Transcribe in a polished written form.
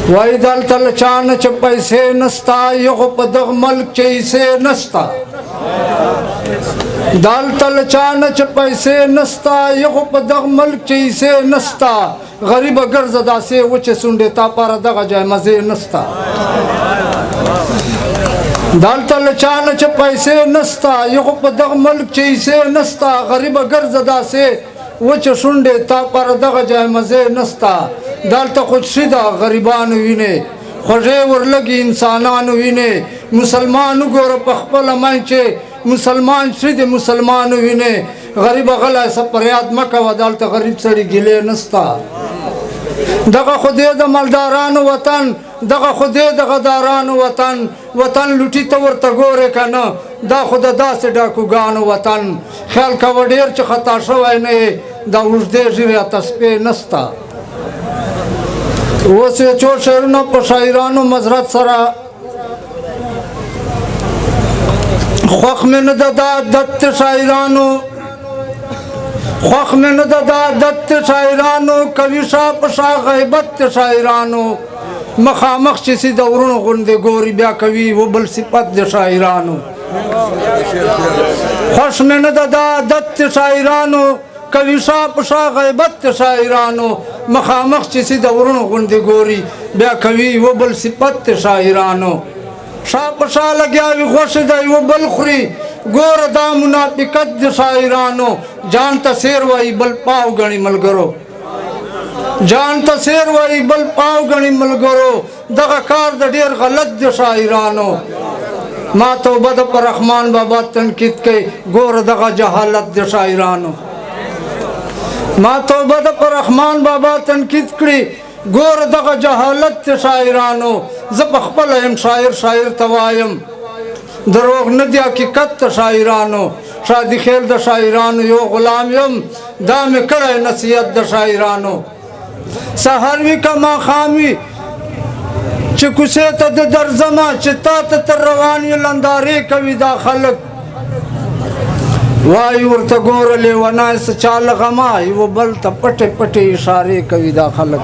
وای دلته چانه چې پیسې نستا یو په دغه ملک چې ایسې نستا دلته چانه چې پیسې نستا یو په دغه ملک چې ایسې نستا غریب ګرځه داسې وچې سونډې تا پر دغه ځای مزې نستا دلته چانه چې پیسې نستا یو په دغه ملک چې ایسې نستا غریب ګرځه داسې وچې سونډې تا پر دغه ځای مزې نستا دلته خوشي ده غریبانو وینې خوږې ورلګي انسانانو وینې مسلمان وګوره په خپله مای چې مسلمان شي د مسلمانو وینې غریب غلی څه فریاد مه کوه دلته غریب سړي ګیلې نسته دغه خدای د مالدارانو وطن دغه خدای د غدارانو وطن وطن لوټي ته ورته ګورې که نه دا خو د داسې ډاکوګانو وطن خیال کوه ډېر چې خطا شوی نه یې دا اوږدې ږیرې تسپې نسته اوس یې څو شعرونه په شاعرانو مزرت سره خوښ مې نه ده دا عادت شاعرانو خوښ مې نه ده دا عادت شاعرانو کوي شا په شا غیبت شاعرانو مخامخ چې سي د ورونو غوندې ګوري بیا کوي و بل صفت د شاعرانو خوښ مې نه ده دا عادت شاعرانو کوي شا په شا غیبت شاعرانو مخامخ چې سي د ورونو غوندې ګوري بیا کوي و بل صفت شاعرانو شا په شا لګیا وي غوښې دی و بل خوري ګوره دا منافقت د شاعرانو جان ته سیر وایي بل پاو ګڼي ملګرو جان ته سیر وایي بل پاو ګڼي ملګرو دغه کار د ډېر غلط د شاعرانو ما توبه د پر رحمان بابا تنقید کوي ګوره دغه جهالت د شاعرانو ما توبه د پر رحمان بابا تنقید کړي ګوره دغه جهالت د شاعرانو زه په خپله یم شاعر ته وایم دروغ نه دی حقیقت د شاعرانو شادي خیل د شاعرانو یو غلام یم دا مې کړی نصیحت د شاعرانو سحر وي که ماښام وي چې کوڅې ته د درځمه چې تا ته تر روان یې لندارې کوي دا خلک وای ورته ګوره لیونی څه چا له غمه یوه بل ته پټې پټې اشارې کوي دا خلک